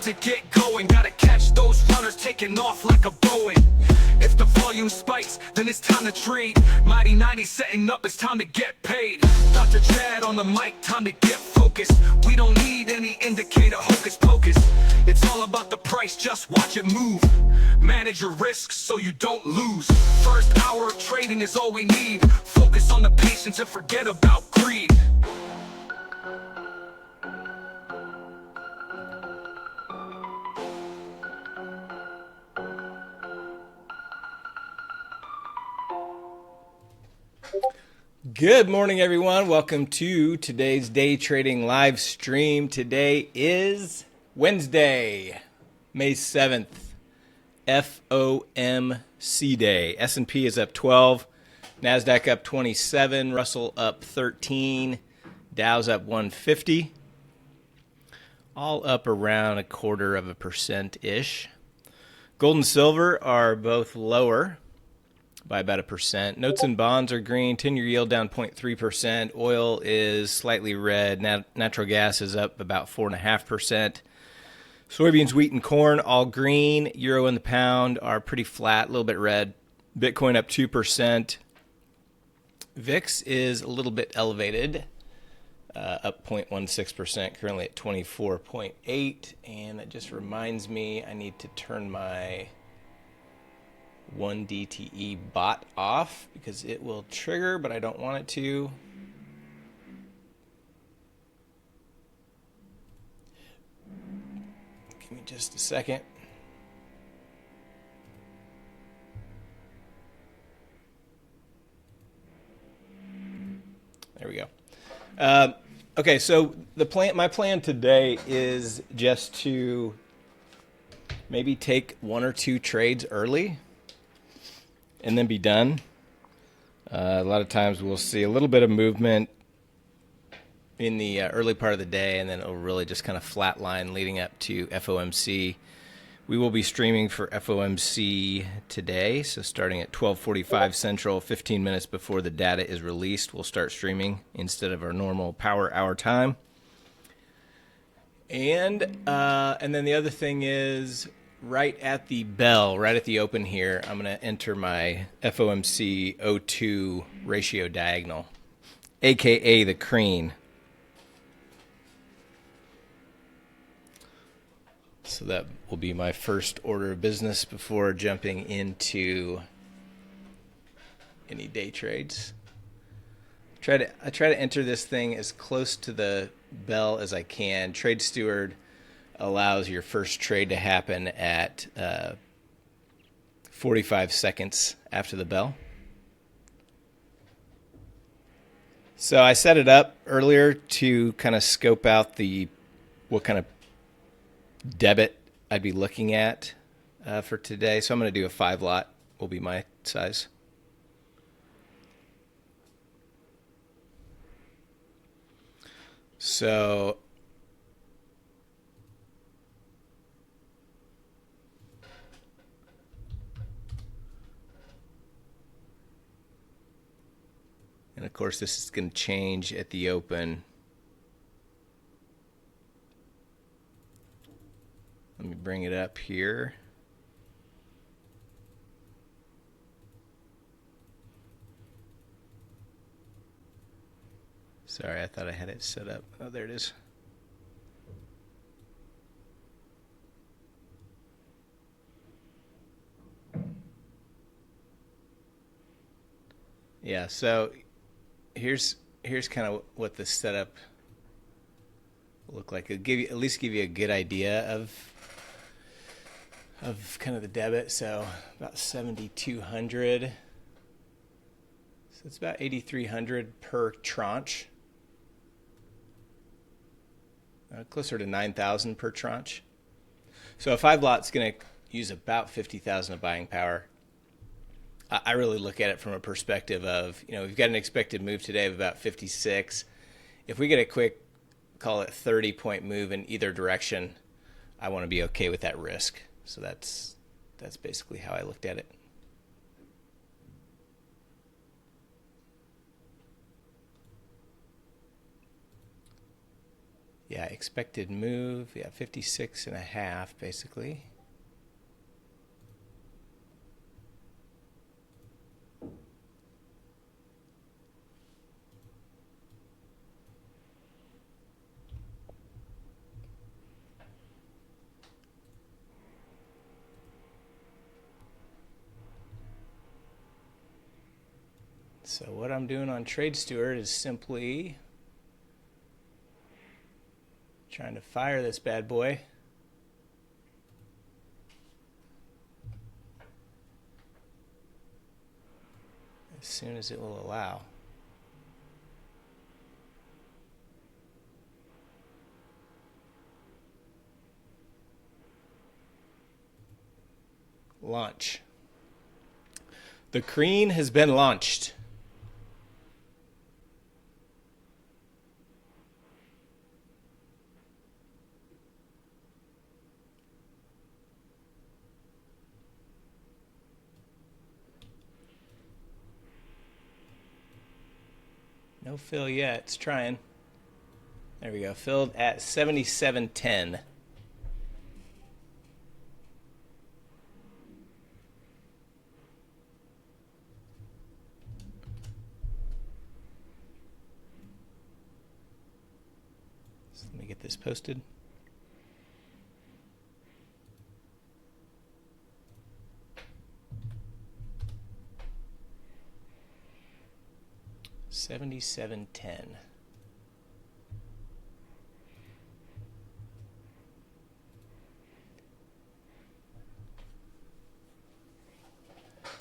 to get going. Gotta catch those runners taking off like a Boeing. If the volume spikes, then it's time to trade. Mighty 90 setting up, it's time to get paid. Dr. Chad on the mic, time to get focused. We don't need any indicator, hocus pocus. It's all about the price, just watch it move. Manage your risks so you don't lose. First hour of trading is all we need. Focus on the patience and forget about greed. Good morning, everyone. Welcome to today's day trading live stream. Today is Wednesday, May 7th, FOMC day. S&P is up 12, NASDAQ up 27, Russell up 13, Dow's up 150, all up around 0.25%-ish. Gold and silver are both lower by about 1%. Notes and bonds are green. 10-year yield down 0.3%. Oil is slightly red. Natural gas is up about 4.5%. Soybeans, wheat, and corn all green. Euro and the pound are pretty flat, a little bit red. Bitcoin up 2%. VIX is a little bit elevated, up 0.16%, currently at 24.8. And that just reminds me I need to turn my 1 DTE bot off because it will trigger, but I don't want it to. Give me just a second. There we go. Okay, so my plan today is just to maybe take 1 or 2 trades early and then be done. A lot of times we'll see a little bit of movement in the early part of the day, and then it'll really just kind of flatline leading up to FOMC. We will be streaming for FOMC today, so starting at 12:45 Central, 15 minutes before the data is released, we'll start streaming instead of our normal power hour time. And then the other thing is, right at the bell, right at the open here, I'm going to enter my FOMC 02 ratio diagonal, aka the crean. So that will be my first order of business before jumping into any day trades. I try to enter this thing as close to the bell as I can. Trade Steward allows your first trade to happen at 45 seconds after the bell. So I set it up earlier to kind of scope out what kind of debit I'd be looking at for today. So I'm going to do a 5 lot will be my size. So and of course, this is going to change at the open. Let me bring it up here. Sorry, I thought I had it set up. Oh, there it is. Yeah, so here's kind of what the setup will look like. It'll at least give you a good idea of kind of the debit. So about 7,200. So it's about 8,300 per tranche. Closer to 9,000 per tranche. So a 5 lot's going to use about 50,000 of buying power. I really look at it from a perspective of, we've got an expected move today of about 56. If we get a quick, call it 30-point move in either direction, I want to be okay with that risk. So that's basically how I looked at it. Yeah, expected move. Yeah, 56.5 basically. So what I'm doing on Trade Steward is simply trying to fire this bad boy. As soon as it will allow. Launch. The Creen has been launched. No fill yet. It's trying. There we go. Filled at 77.10. So let me get this posted. $77.10.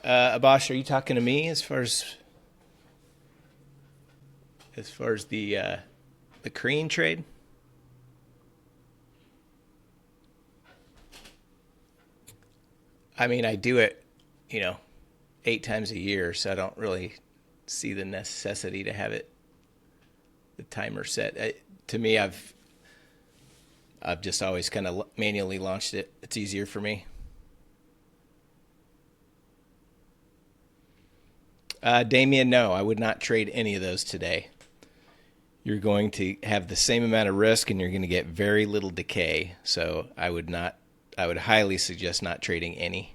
Abosh, are you talking to me as far as the Creen trade? I mean, I do it, 8 times a year, so I don't really see the necessity to have the timer set. To me, I've just always kind of manually launched it. It's easier for me. Damien, no, I would not trade any of those today. You're going to have the same amount of risk, and you're going to get very little decay. So I would highly suggest not trading any.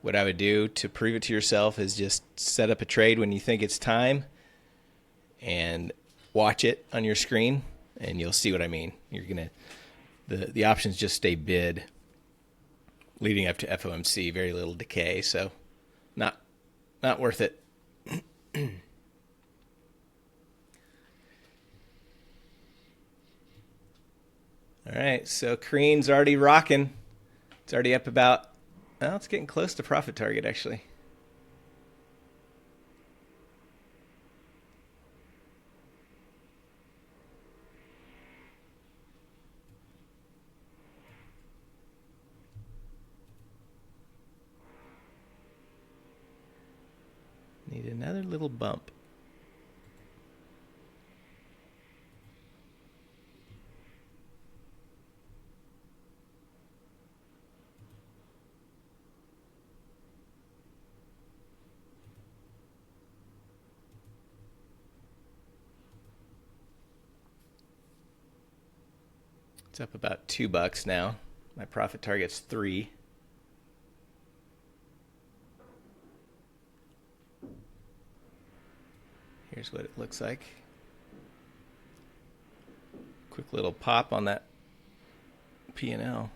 What I would do to prove it to yourself is just set up a trade when you think it's time and watch it on your screen, and you'll see what I mean. The options just stay bid leading up to FOMC, very little decay, so not worth it. All right, so Creen's already rocking. It's already up about, well, it's getting close to profit target, actually. Need another little bump. It's up about $2 now. My profit target's 3. Here's what it looks like. Quick little pop on that P&L.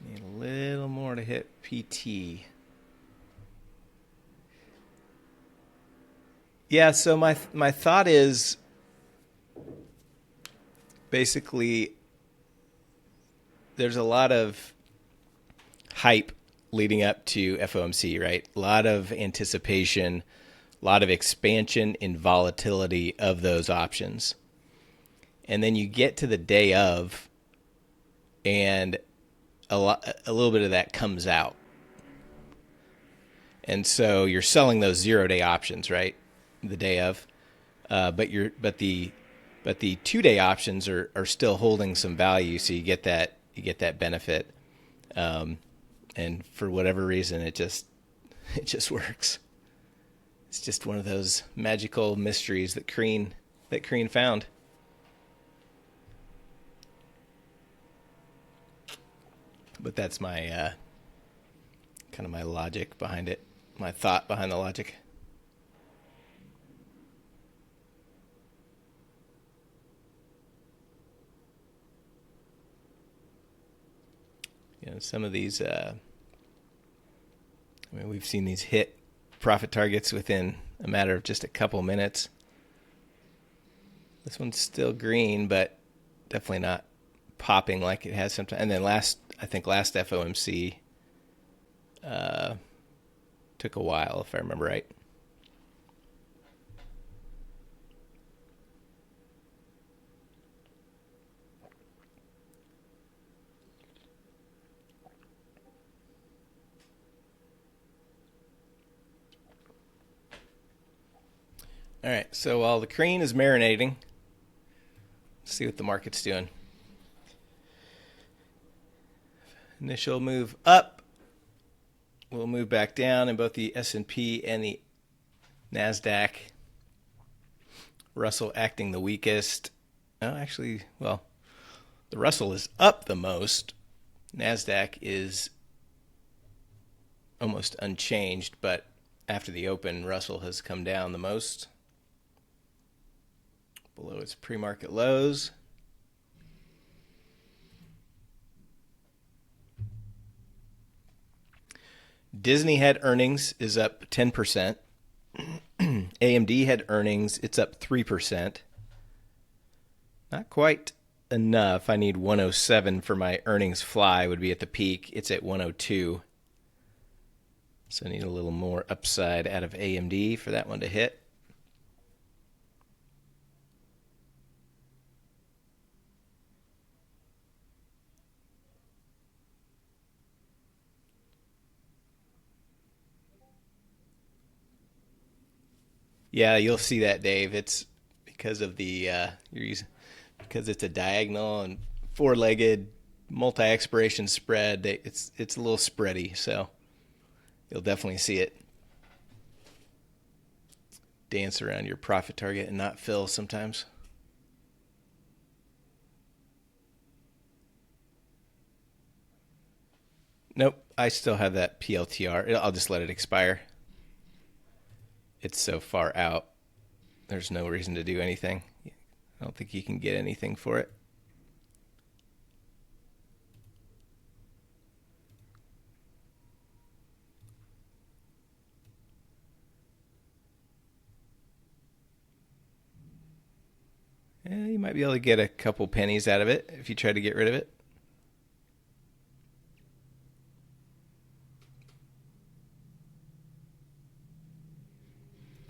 Need a little more to hit PT. Yeah, so my thought is basically there's a lot of hype leading up to FOMC, right? A lot of anticipation, a lot of expansion in volatility of those options. And then you get to the day of, and a little bit of that comes out. And so you're selling those 0-day options, right? The day of. But the 2-day options are still holding some value, so you get that benefit. And for whatever reason, it just works. It's just one of those magical mysteries that Crean found. But that's my kind of my logic behind it, my thought behind the logic. You know, some of these, we've seen these hit profit targets within a matter of just a couple minutes. This one's still green, but definitely not popping like it has sometimes. And then last FOMC took a while, if I remember right. All right, so while the Crean is marinating, let's see what the market's doing. Initial move up. We'll move back down in both the S&P and the NASDAQ. Russell acting the weakest. Oh, actually, well, the Russell is up the most. NASDAQ is almost unchanged, but after the open, Russell has come down the most. Below its pre-market lows. Disney had earnings, is up 10%. AMD had earnings, it's up 3%. Not quite enough. I need 107 for my earnings fly, would be at the peak. It's at 102. So I need a little more upside out of AMD for that one to hit. Yeah, you'll see that, Dave. It's because of the because it's a diagonal and four-legged multi-expiration spread. It's a little spready, so you'll definitely see it dance around your profit target and not fill sometimes. Nope, I still have that PLTR. I'll just let it expire. It's so far out, there's no reason to do anything. I don't think you can get anything for it. Yeah, you might be able to get a couple pennies out of it if you try to get rid of it.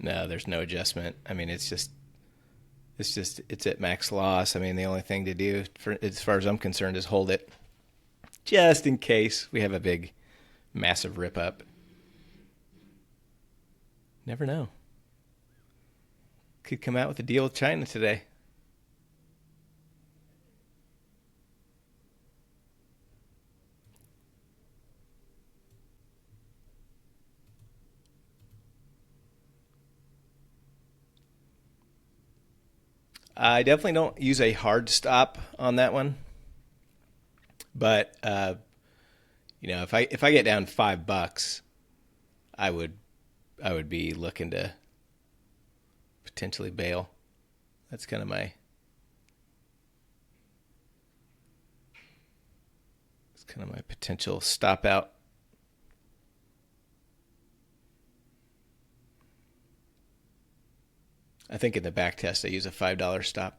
No, there's no adjustment. I mean, it's at max loss. I mean, the only thing to do, as far as I'm concerned, is hold it, just in case we have a big, massive rip up. Never know. Could come out with a deal with China today. I definitely don't use a hard stop on that one, but if I get down $5, I would be looking to potentially bail. That's kind of my potential stop out. I think in the back test I use a $5 stop.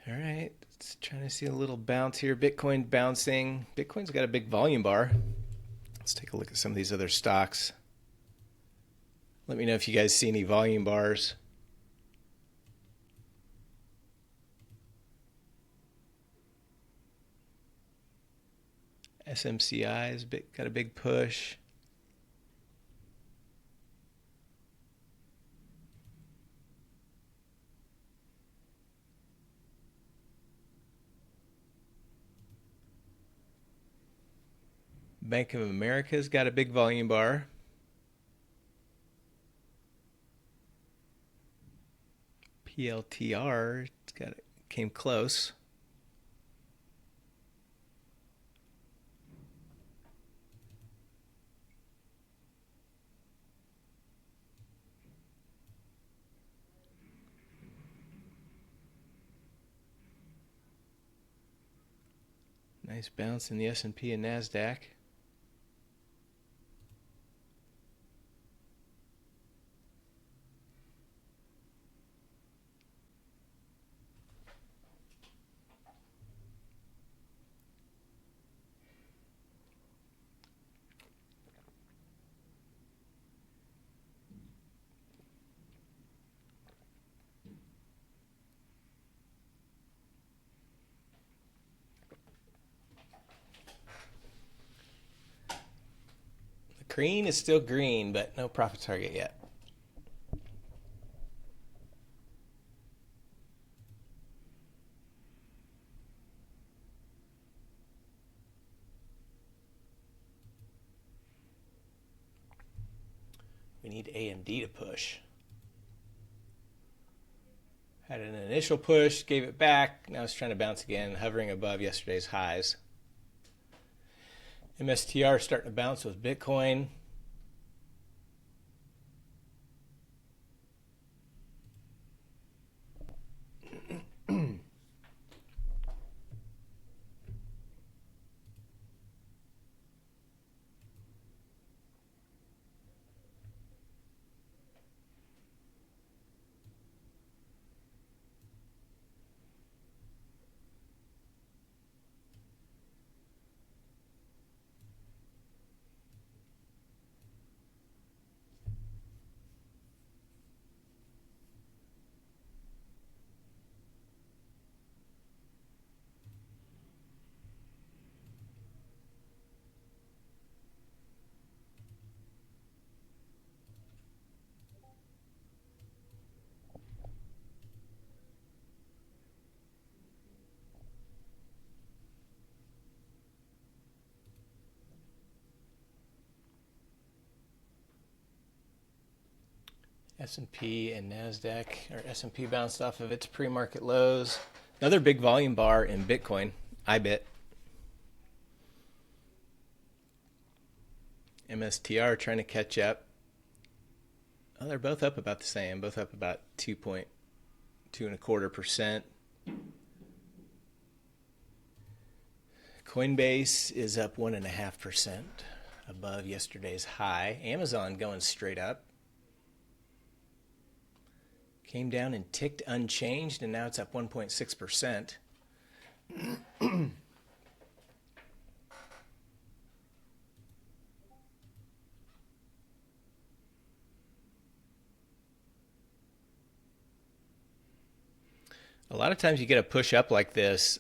All right, let's try to see a little bounce here. Bitcoin bouncing. Bitcoin's got a big volume bar. Let's take a look at some of these other stocks. Let me know if you guys see any volume bars. SMCI has got a big push. Bank of America's got a big volume bar. PLTR came close. Nice bounce in the S&P and NASDAQ. The green is still green, but no profit target yet. We need AMD to push. Had an initial push, gave it back. Now it's trying to bounce again, hovering above yesterday's highs. MSTR starting to bounce with Bitcoin. S&P and NASDAQ, or S&P bounced off of its pre-market lows. Another big volume bar in Bitcoin, IBIT. MSTR trying to catch up. Oh, they're both up about the same, both up about 2.25%. Coinbase is up 1.5% above yesterday's high. Amazon going straight up. Came down and ticked unchanged, and now it's up 1.6%. A lot of times you get a push up like this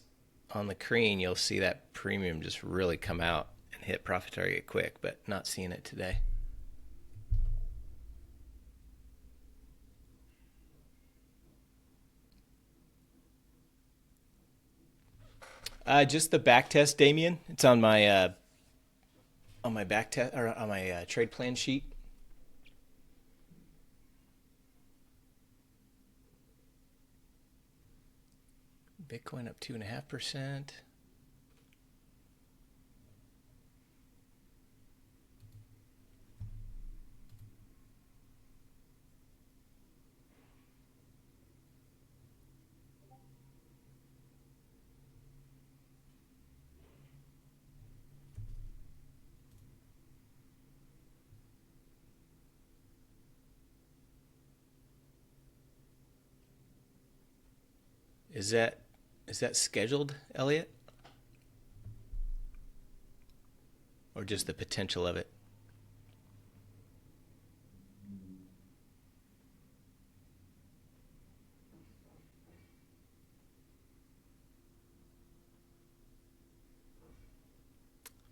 on the green, you'll see that premium just really come out and hit profit target quick, but not seeing it today. Just the back test, Damien. It's on my back test, or on my trade plan sheet. Bitcoin up 2.5%. Is that scheduled, Elliot? Or just the potential of it?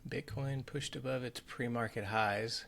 Bitcoin pushed above its pre-market highs.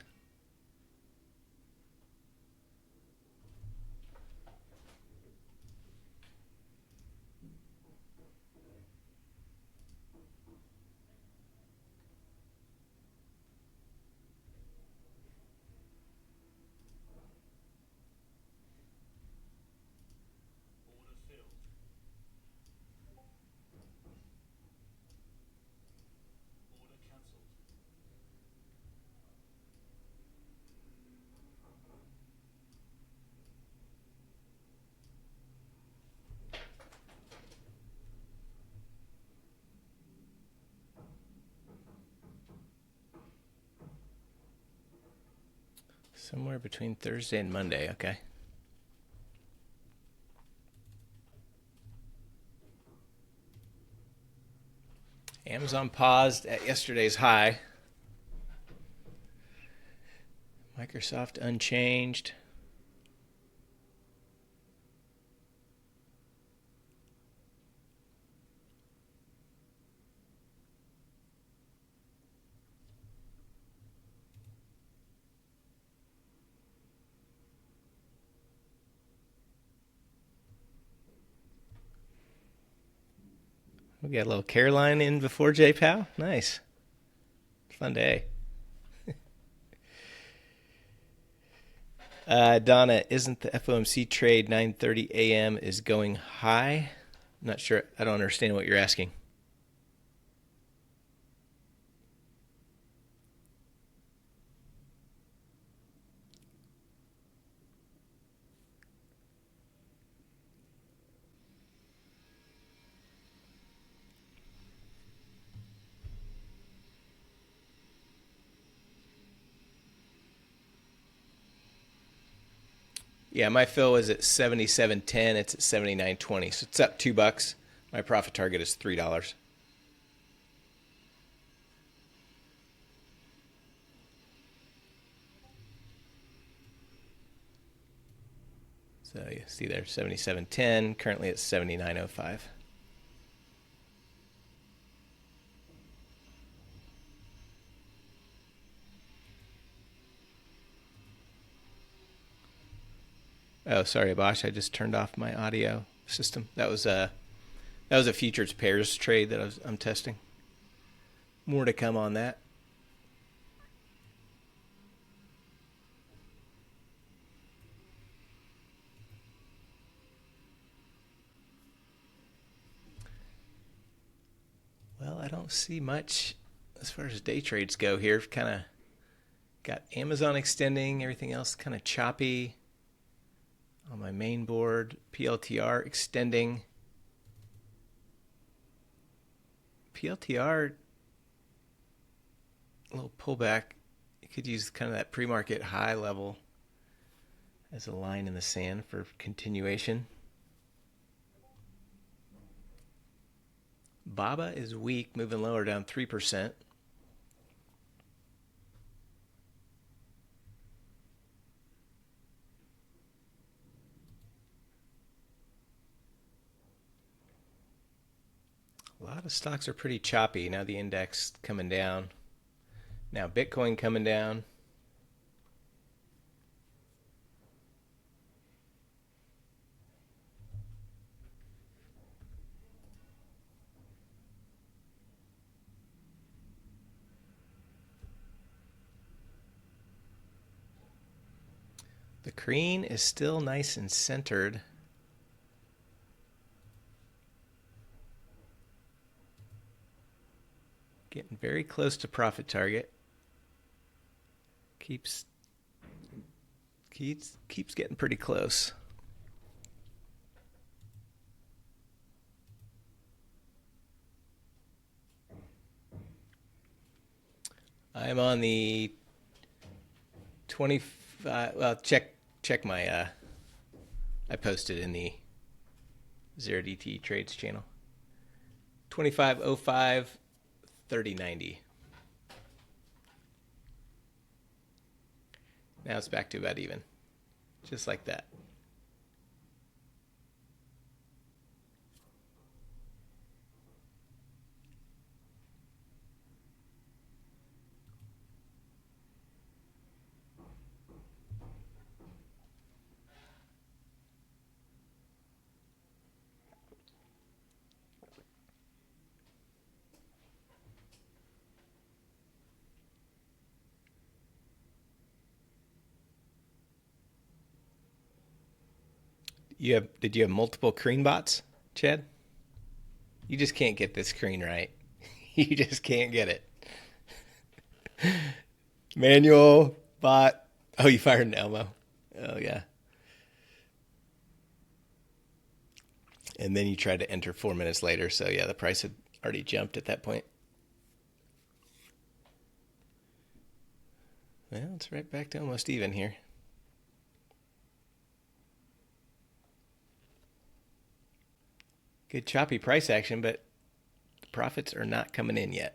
Somewhere between Thursday and Monday, okay. Amazon paused at yesterday's high. Microsoft unchanged. We got a little Caroline in before JPOW. Nice. Fun day. Donna, isn't the FOMC trade 9:30 a.m. is going high? I'm not sure. I don't understand what you're asking. Yeah, my fill is at 77.10. It's at 79.20, so it's up $2. My profit target is $3. So you see there, 77.10. Currently it's 79.05. Oh, sorry, Bosch. I just turned off my audio system. That was a futures pairs trade that I'm testing. More to come on that. Well, I don't see much as far as day trades go here. Kind of got Amazon extending, everything else kind of choppy. On my main board, PLTR extending. PLTR, a little pullback. You could use kind of that pre-market high level as a line in the sand for continuation. BABA is weak, moving lower, down 3%. A lot of stocks are pretty choppy. Now the index coming down. Now Bitcoin coming down. The green is still nice and centered. Getting very close to profit target. Keeps getting pretty close. I'm on the 25. Well, check my. I posted in the 0DT Trades channel. 25.05, 30.90. Now it's back to about even, just like that. Did you have multiple screen bots, Chad? You just can't get this screen right. You just can't get it. Manual bot. Oh, you fired an Elmo. Oh yeah. And then you tried to enter 4 minutes later, so yeah, the price had already jumped at that point. Well, it's right back to almost even here. Good choppy price action, but the profits are not coming in yet.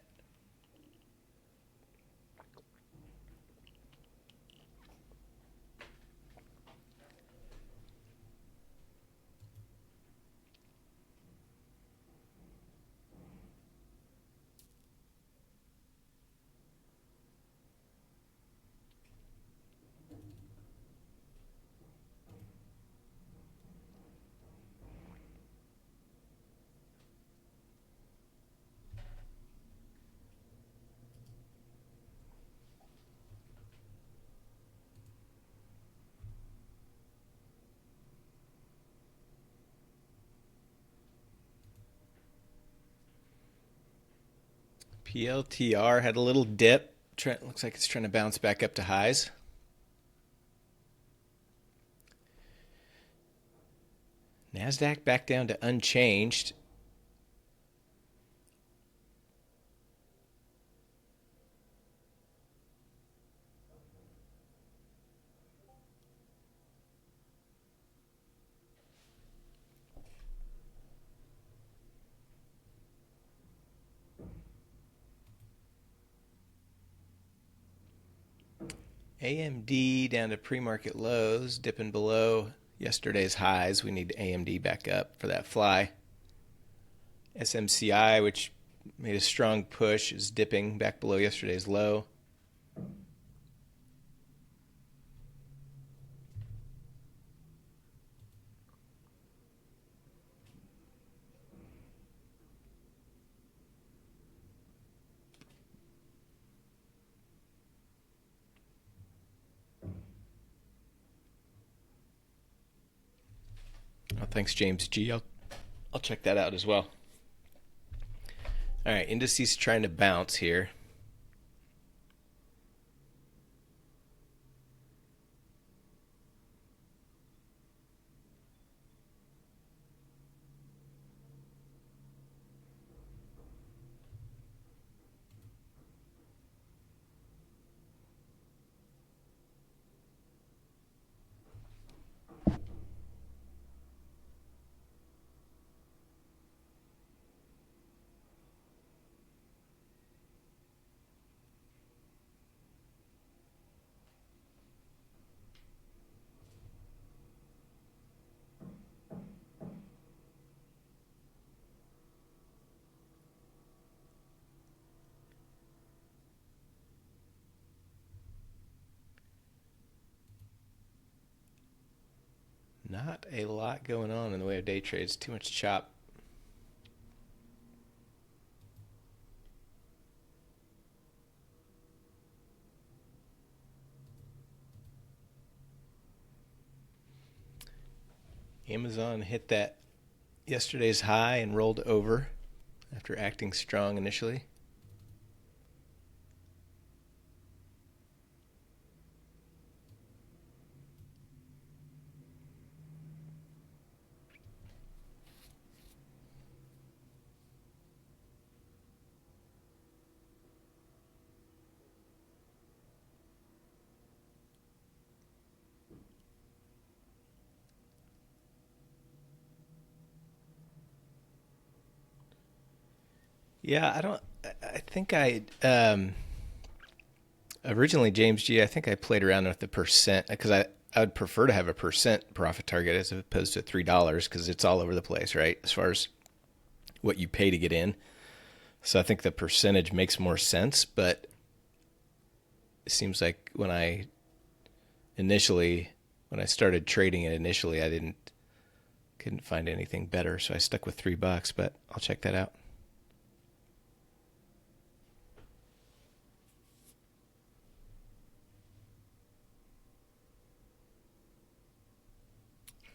PLTR had a little dip. Looks like it's trying to bounce back up to highs. NASDAQ back down to unchanged. AMD down to pre-market lows, dipping below yesterday's highs. We need AMD back up for that fly. SMCI, which made a strong push, is dipping back below yesterday's low. Oh, thanks, James G. I'll check that out as well. All right, indices trying to bounce here. Not a lot going on in the way of day trades. Too much chop. Amazon hit that yesterday's high and rolled over after acting strong initially. Yeah, I think originally, James G, I think I played around with the percent because I would prefer to have a percent profit target as opposed to $3 because it's all over the place, right? As far as what you pay to get in. So I think the percentage makes more sense, but it seems like when I started trading it initially, couldn't find anything better. So I stuck with $3, but I'll check that out.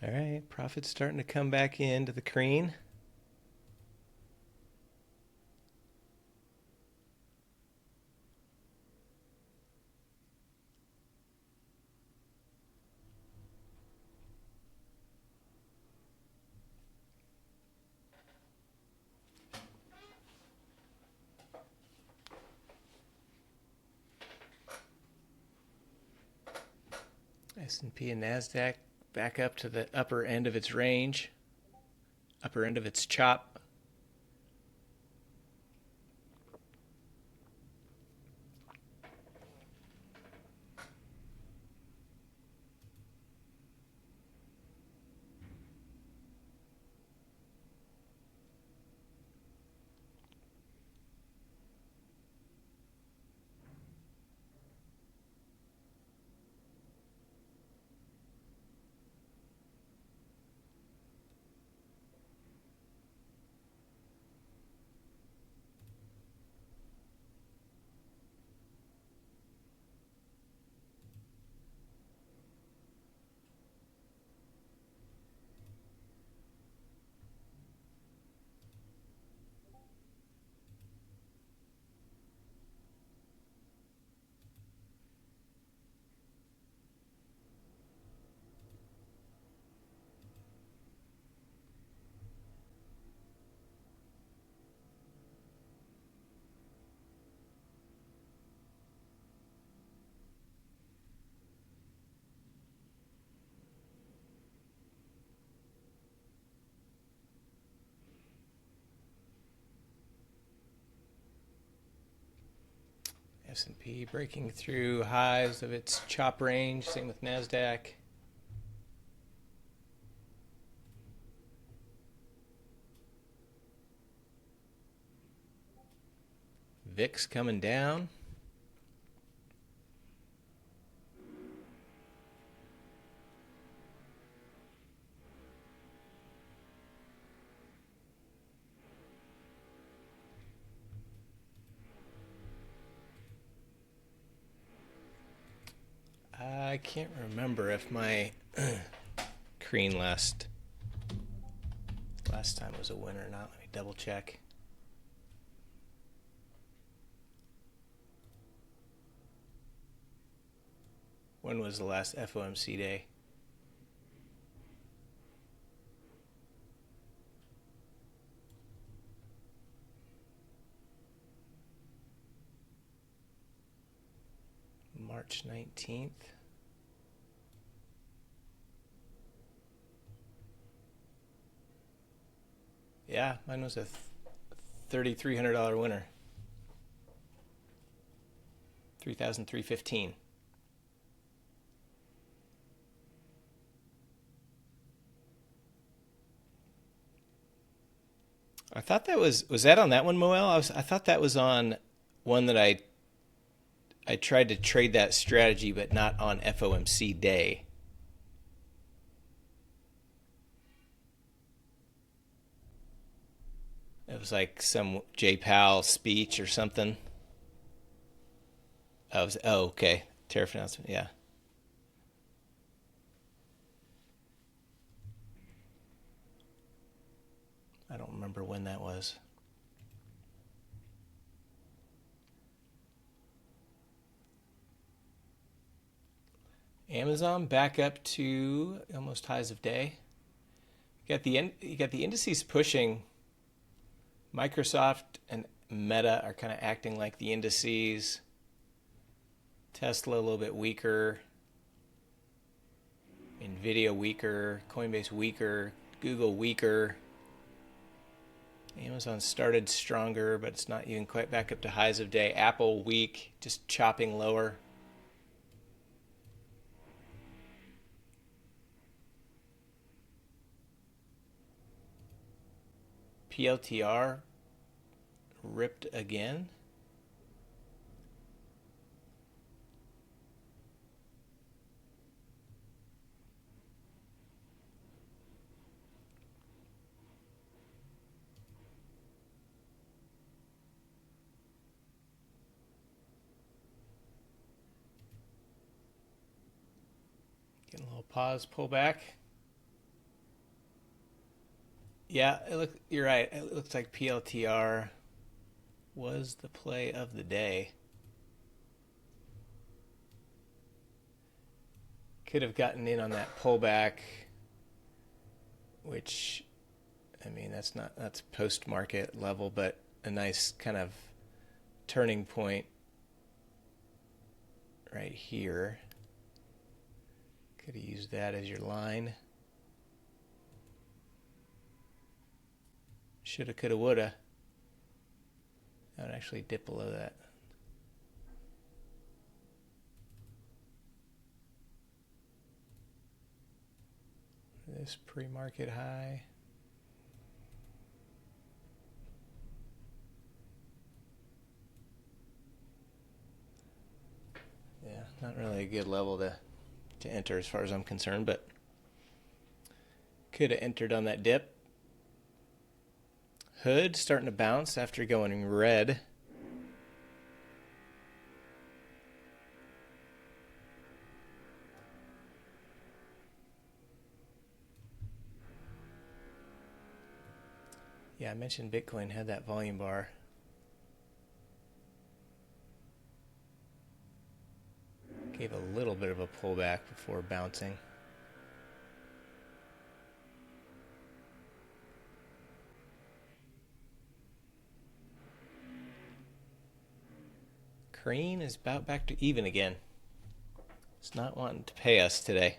All right, profit's starting to come back into the green. S&P and NASDAQ back up to the upper end of its range, upper end of its chop. S&P breaking through highs of its chop range, same with NASDAQ. VIX coming down. I can't remember if my Creen last time was a win or not. Let me double check. When was the last FOMC day? March 19th. Yeah, mine was a $3,300 winner. 3,315. I thought that was that on that one, Moel? I thought that was on one that I tried to trade that strategy, but not on FOMC day. It was like some Jay Powell speech or something. Okay. Tariff announcement, yeah. I don't remember when that was. Amazon back up to almost highs of day. You got the indices pushing. Microsoft and Meta are kind of acting like the indices. Tesla a little bit weaker. Nvidia weaker. Coinbase weaker. Google weaker. Amazon started stronger, but it's not even quite back up to highs of day. Apple weak, just chopping lower. PLTR ripped again. Getting a little pause, pull back. Yeah, you're right. It looks like PLTR was the play of the day. Could have gotten in on that pullback, which, I mean, that's post-market level, but a nice kind of turning point right here. Could have used that as your line. Shoulda, coulda, woulda. I would actually dip below that. This pre-market high. Yeah, not really a good level to enter as far as I'm concerned, but could have entered on that dip. Hood starting to bounce after going red. Yeah, I mentioned Bitcoin had that volume bar. Gave a little bit of a pullback before bouncing. Crane is about back to even again. It's not wanting to pay us today.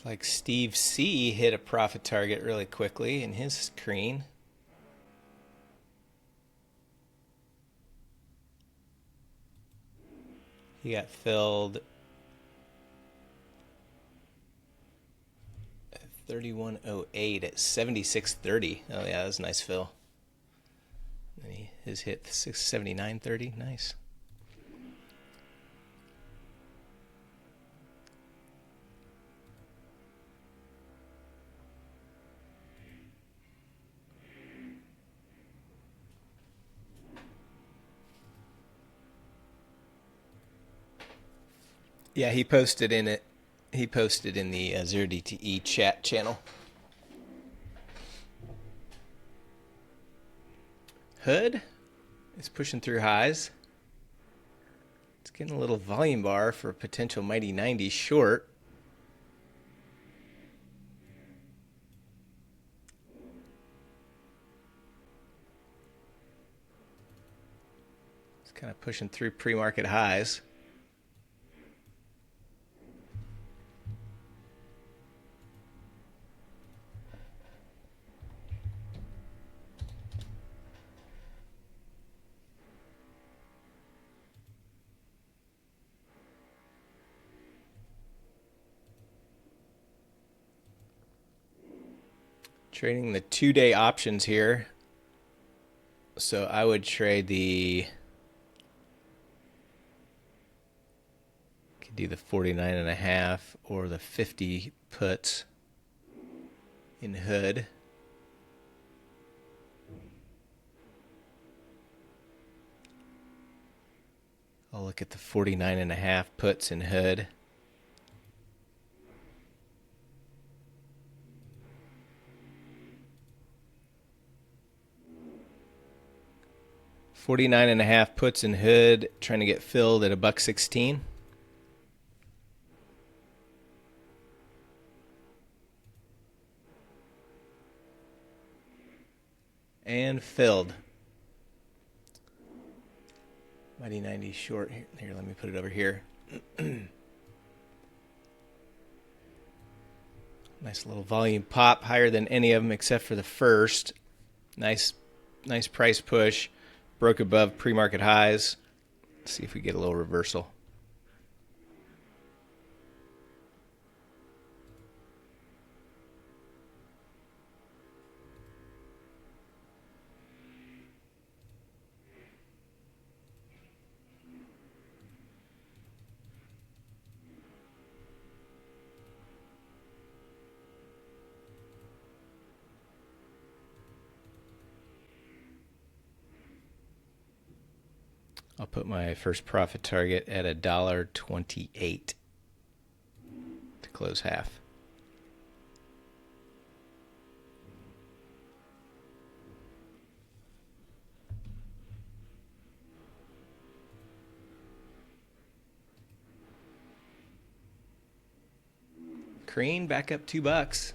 Like Steve C hit a profit target really quickly in his screen. He got filled at 31.08 at 76.30. Oh yeah, that was a nice fill. And his hit 679.30. Nice. Yeah, he posted in it. He posted in the 0DTE chat channel. Hood is pushing through highs. It's getting a little volume bar for a potential mighty 90 short. It's kind of pushing through pre-market highs. Trading the 2-day options here. So I would trade could do the 49.5 or the 50 puts in Hood. I'll look at the 49.5 puts in Hood. $49.5 puts in Hood, trying to get filled at $1.16. And filled. Mighty 90 short. Here, let me put it over here. Nice little volume pop, higher than any of them except for the first. Nice price push. Broke above pre-market highs. Let's see if we get a little reversal. I'll put my first profit target at $1.28 to close half. Crane back up $2.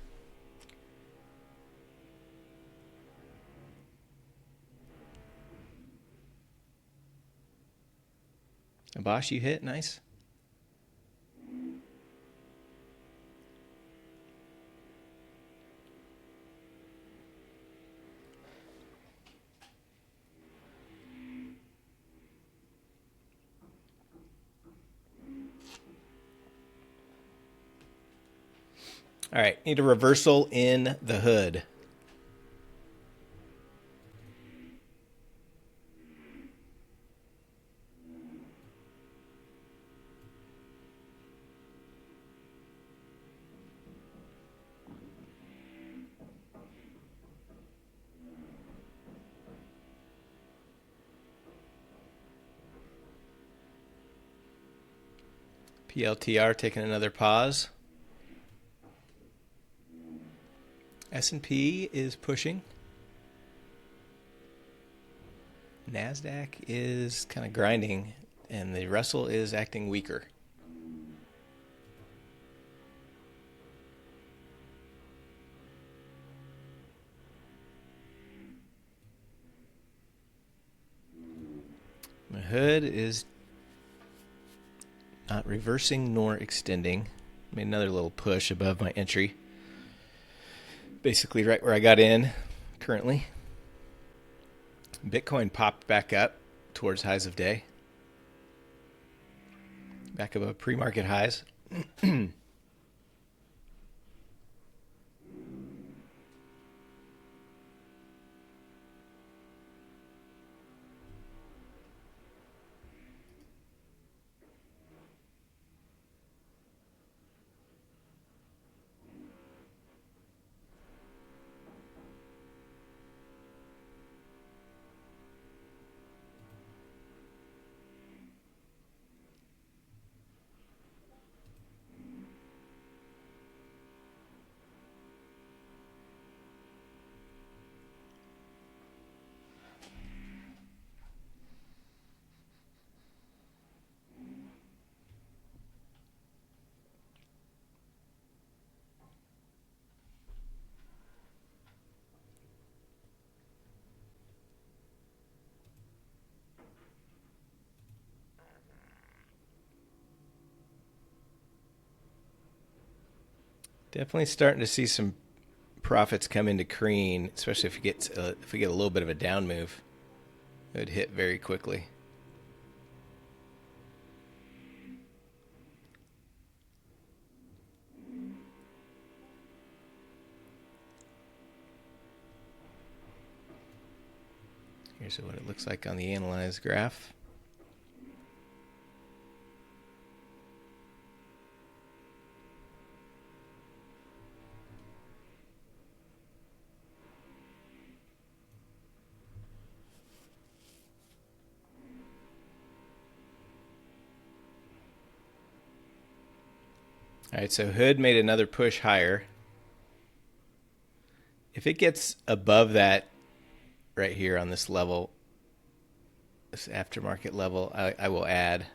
Bosch, you hit. Nice. All right, need a reversal in the hood. PLTR taking another pause. S&P is pushing. NASDAQ is kind of grinding, and the Russell is acting weaker. My hood is not reversing nor extending. Made another little push above my entry. Basically right where I got in currently. Bitcoin popped back up towards highs of day. Back above pre-market highs. Definitely starting to see some profits come into Crane, especially if we get a little bit of a down move. It would hit very quickly. Here's what it looks like on the analyzed graph. All right, so hood made another push higher. If it gets above that right here on this level, this aftermarket level, I will add.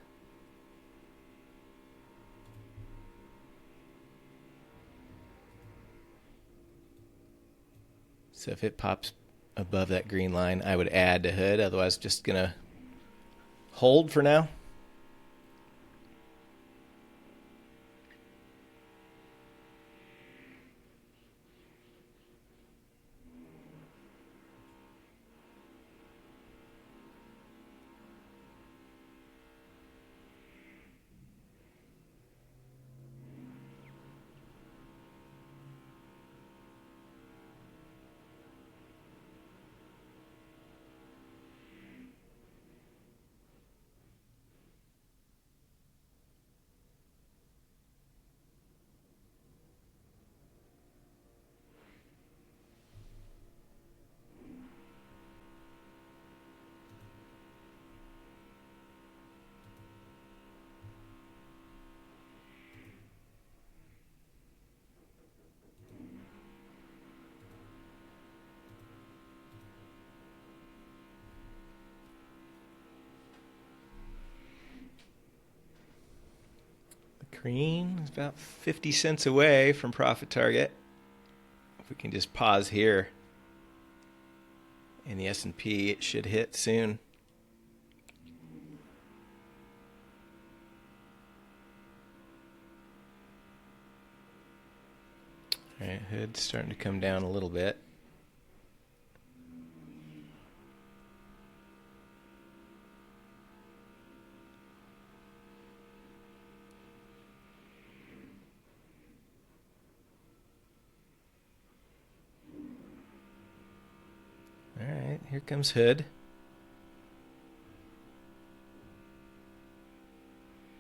So if it pops above that green line, I would add to hood. Otherwise, just going to hold for now. Green is about 50 cents away from profit target. If we can just pause here. And the S&P, it should hit soon. All right, hood's starting to come down a little bit. All right, here comes hood.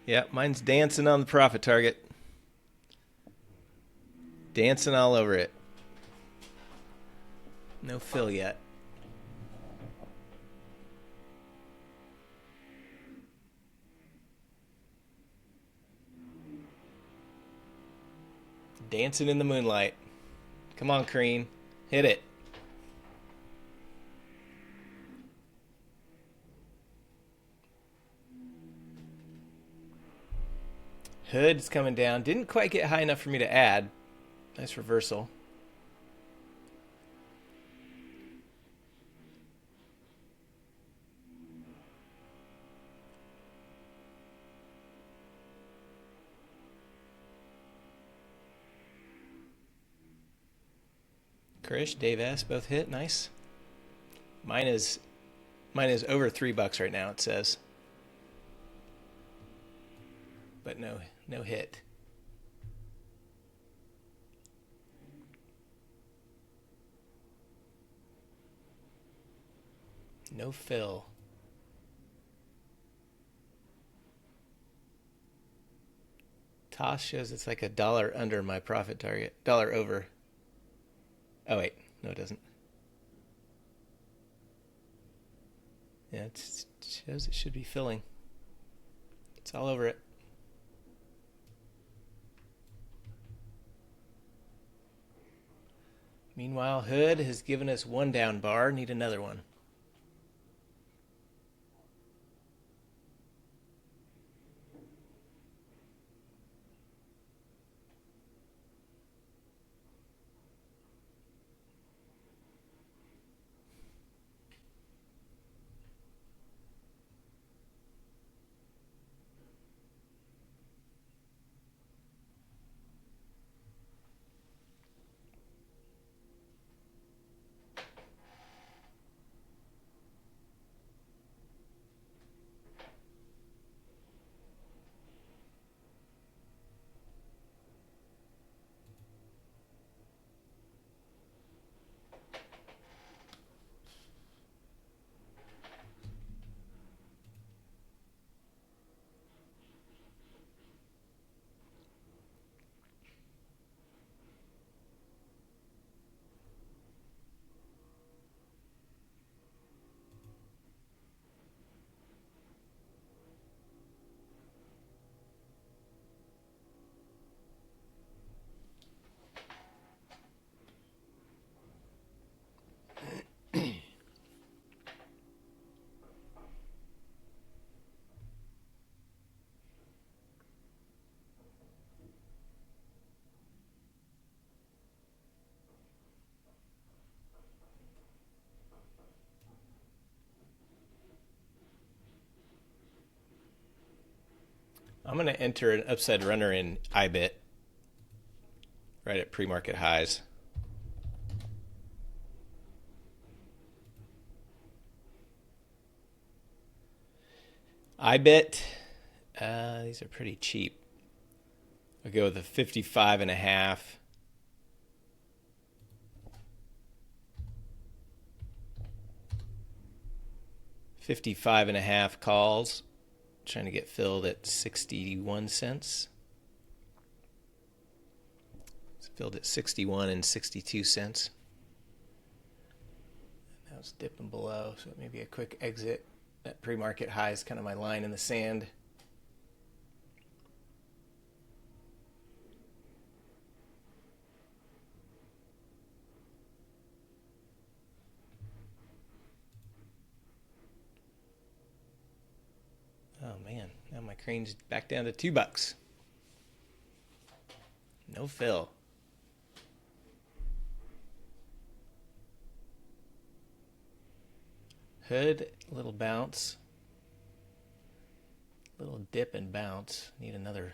Yep, mine's dancing on the profit target. Dancing all over it. No fill yet. Dancing in the moonlight. Come on, Crean. Hit it. Hood's coming down. Didn't quite get high enough for me to add. Nice reversal. Krish, Dave S. both hit. Nice. Mine is over $3 right now, it says. But no hit. No fill. Toss shows it's like $1 under my profit target. $1 over. Oh, wait. No, it doesn't. Yeah, it shows it should be filling. It's all over it. Meanwhile, hood has given us one down bar. Need another one. I'm going to enter an upside runner in IBIT right at pre-market highs. IBIT, these are pretty cheap. I'll go with a 55.5. $55.5 calls. Trying to get filled at 61 cents. It's filled at 61 and 62 cents. Now it's dipping below, so maybe a quick exit at pre-market high is kind of my line in the sand. Oh man, now my crane's back down to $2. No fill. Hood, little bounce. Little dip and bounce. Need another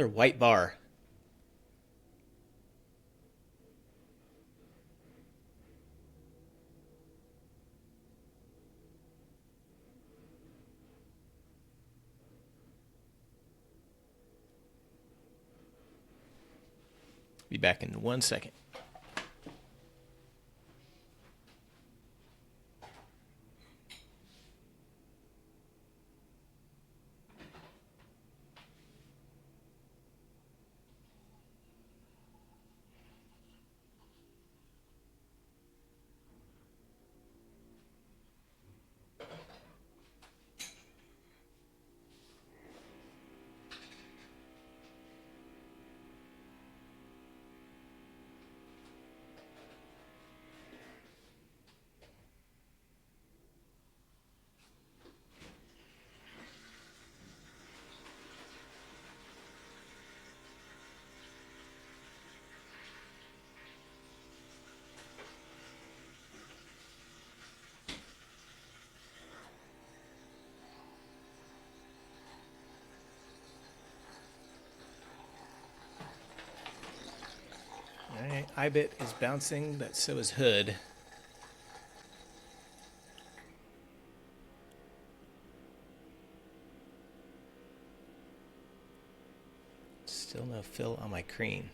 white bar. Be back in 1 second. All right, IBIT is bouncing, but so is Hood. Still no fill on my cream.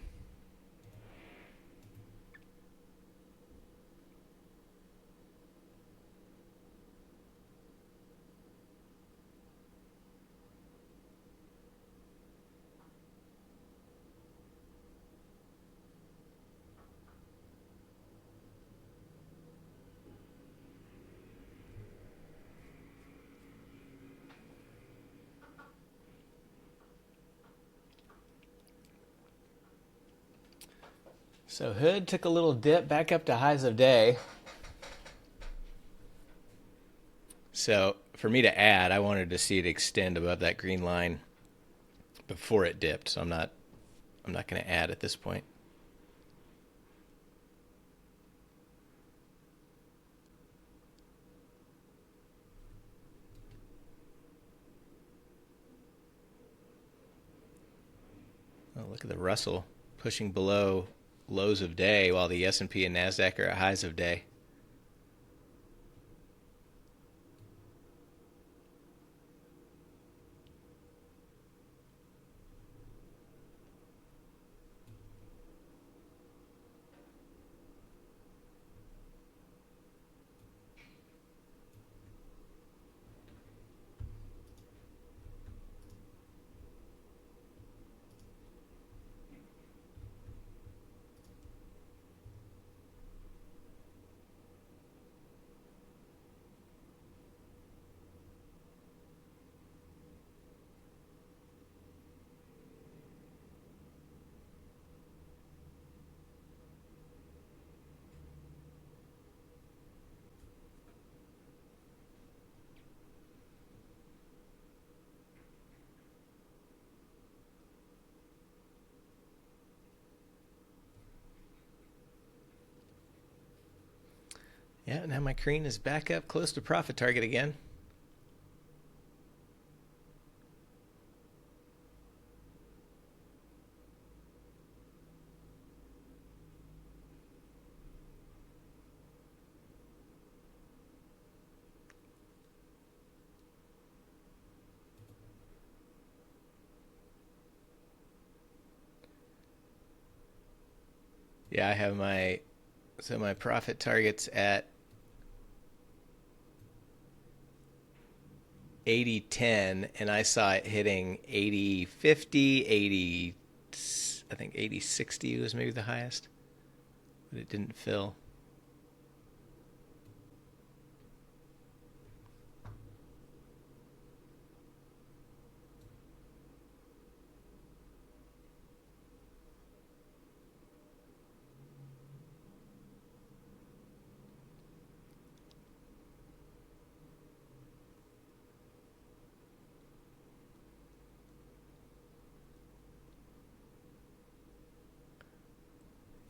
So Hood took a little dip back up to highs of day. So for me to add, I wanted to see it extend above that green line before it dipped. So I'm not going to add at this point. Oh, look at the Russell pushing below lows of day while the S&P and NASDAQ are at highs of day. Yeah, now my cream is back up close to profit target again. Yeah, I have my profit target's at 80.10, and I saw it hitting 80.50, 80, I think 80.60 was maybe the highest, but it didn't fill.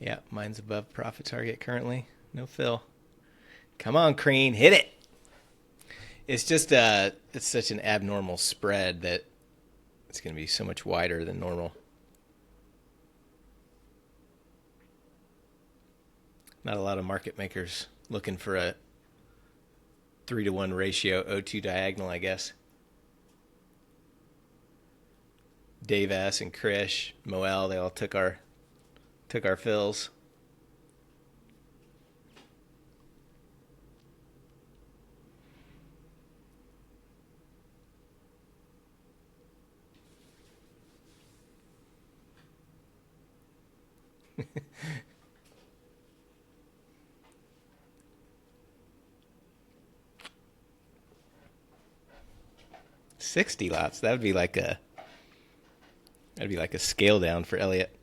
Yeah, mine's above profit target currently. No fill. Come on, Crean, hit it. It's just it's such an abnormal spread that it's going to be so much wider than normal. Not a lot of market makers looking for a 3-to-1 ratio O2 diagonal, I guess. Dave S. and Krish, Moel, they all took our fills. $60 lots. That'd be like a scale down for Elliott.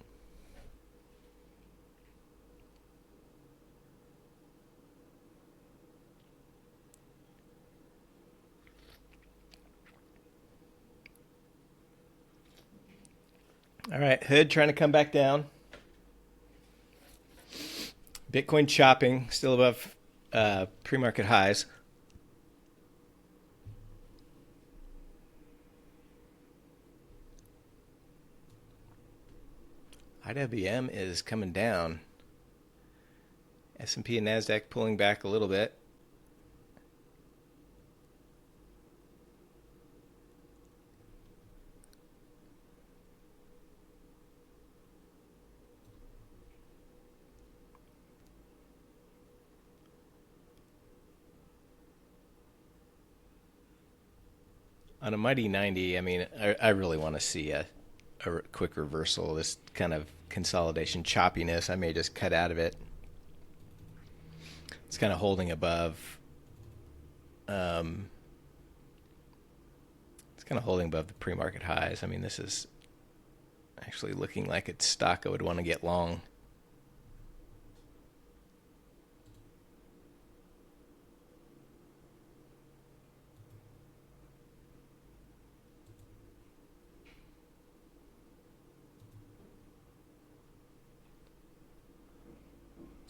All right, Hood trying to come back down. Bitcoin chopping, still above pre-market highs. IWM is coming down. S&P and NASDAQ pulling back a little bit. On a mighty 90, I mean, I really want to see a quick reversal. This kind of consolidation choppiness, I may just cut out of it. It's kind of holding above. It's kind of holding above the pre-market highs. I mean, this is actually looking like it's stock I would want to get long.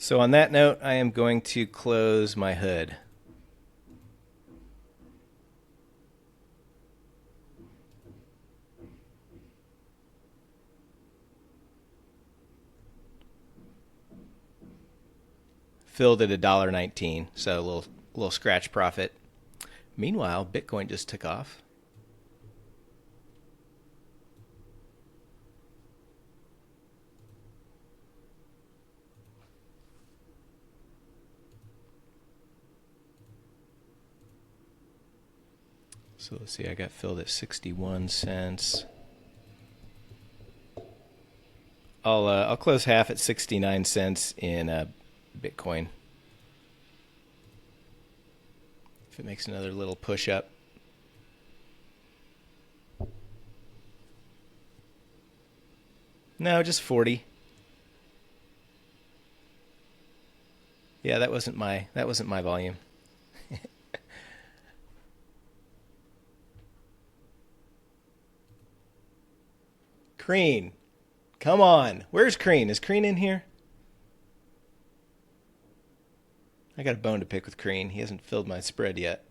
So on that note, I am going to close my hood. Filled at $1.19, so a little scratch profit. Meanwhile, Bitcoin just took off. So let's see, I got filled at 61 cents. I'll close half at 69 cents in Bitcoin. If it makes another little push up. No, just 40. Yeah, that wasn't my volume. Crean. Come on. Where's Crean? Is Crean in here? I got a bone to pick with Crean. He hasn't filled my spread yet.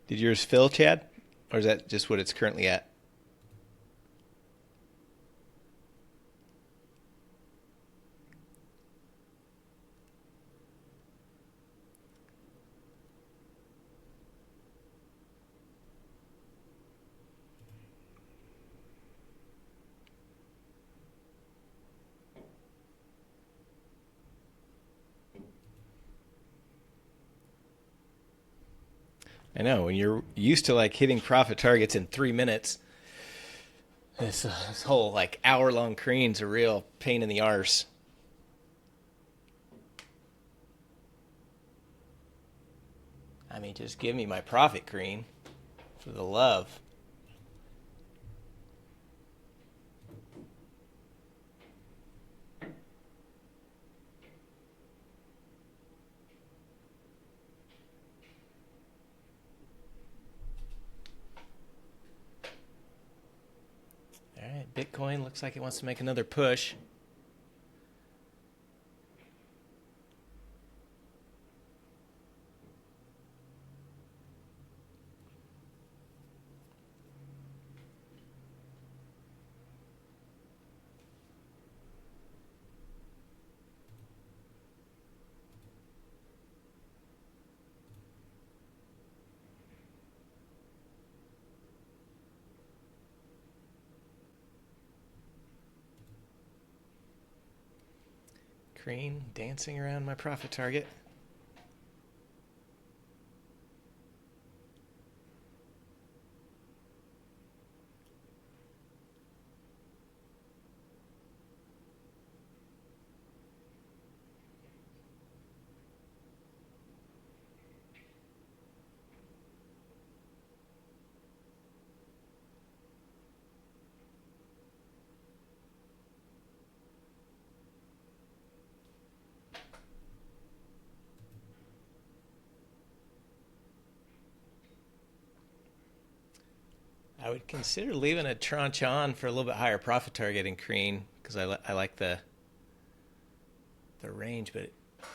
Did yours fill, Chad? Or is that just what it's currently at? I know, when you're used to like hitting profit targets in 3 minutes, this whole like hour-long Crean's a real pain in the arse. I mean, just give me my profit, Crean, for the love. right, Bitcoin looks like it wants to make another push. Crane dancing around my profit target. I would consider leaving a tranche on for a little bit higher profit target in Crane because I like the range, but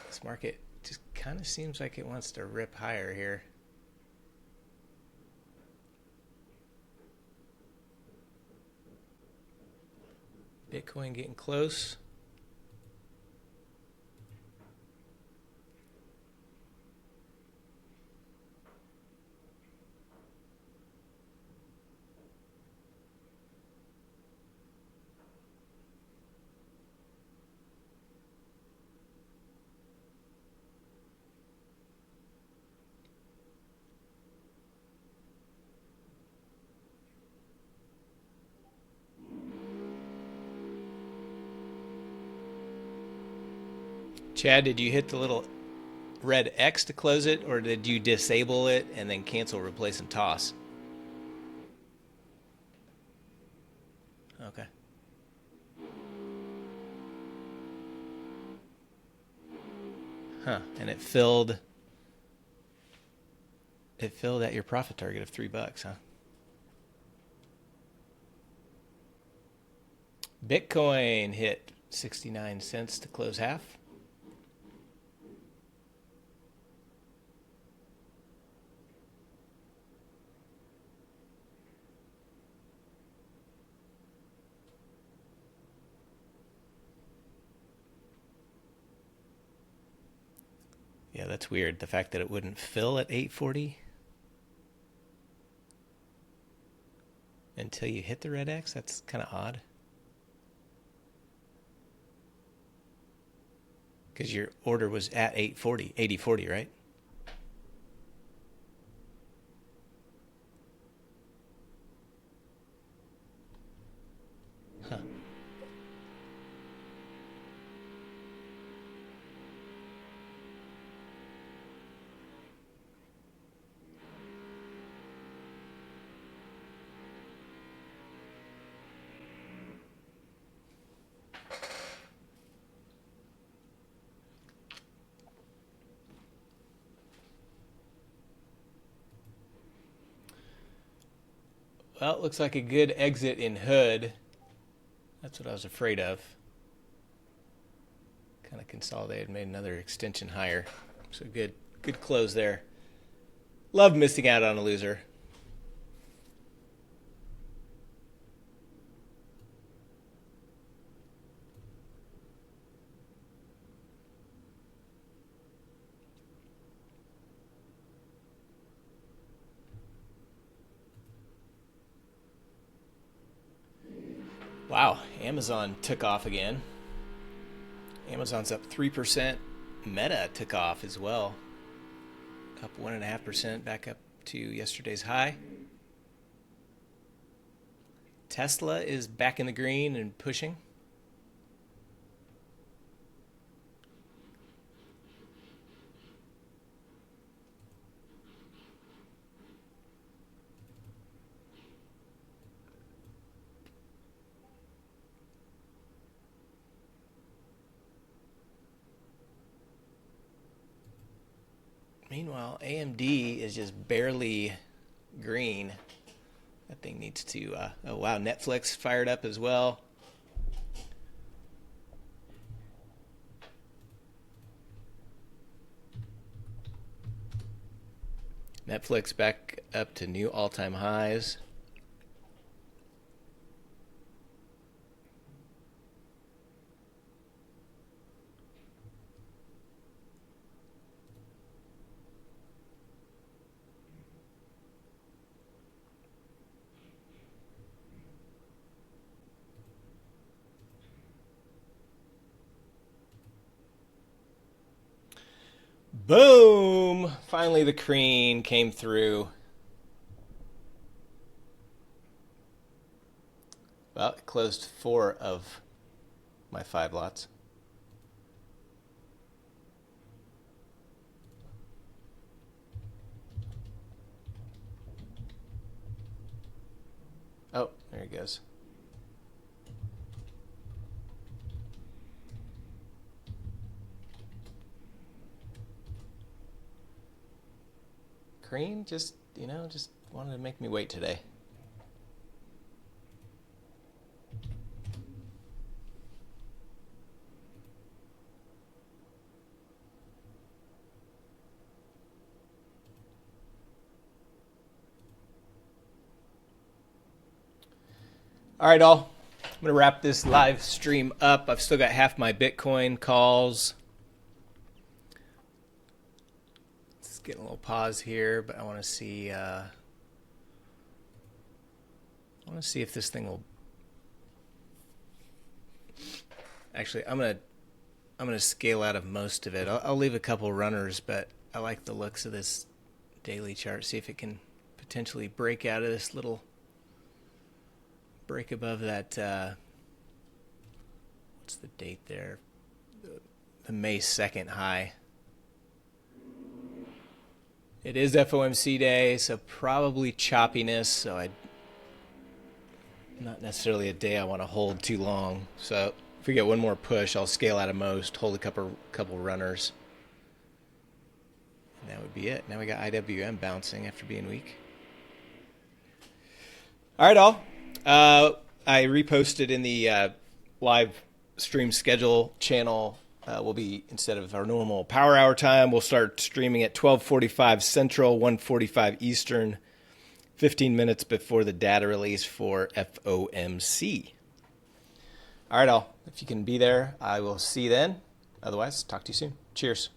this market just kind of seems like it wants to rip higher here. Bitcoin getting close. Chad, did you hit the little red X to close it, or did you disable it and then cancel, replace, and toss? Okay. Huh, and it filled at your profit target of $3, huh? Bitcoin hit 69 cents to close half. Yeah, that's weird. The fact that it wouldn't fill at 840 until you hit the red X, that's kind of odd. Because your order was at 840, 8040, right? Huh. Well, it looks like a good exit in hood. That's what I was afraid of. Kind of consolidated, made another extension higher. So good close there. Love missing out on a loser. Wow, Amazon took off again. Amazon's up 3%. Meta took off as well. Up 1.5%, back up to yesterday's high. Tesla is back in the green and pushing. Meanwhile, AMD is just barely green. That thing needs to, oh wow, Netflix fired up as well. Netflix back up to new all-time highs. Boom! Finally the cream came through. Well, it closed 4 of my 5 lots. Oh, there it goes. Cream just wanted to make me wait today. All right, all. I'm going to wrap this live stream up. I've still got half my Bitcoin calls. Let's get a little pause here, but I want to see if this thing will. Actually, I'm gonna scale out of most of it. I'll leave a couple runners, but I like the looks of this daily chart. See if it can potentially break out of this little break above that. What's the date there? The May 2nd high. It is FOMC day, so probably choppiness. So not necessarily a day I want to hold too long. So if we get one more push, I'll scale out of most, hold a couple runners. And that would be it. Now we got IWM bouncing after being weak. All right, all. I reposted in the live stream schedule channel. Will be, instead of our normal power hour time, we'll start streaming at 12:45 Central, 1:45 Eastern, 15 minutes before the data release for FOMC. All right, all. If you can be there, I will see you then. Otherwise, talk to you soon. Cheers.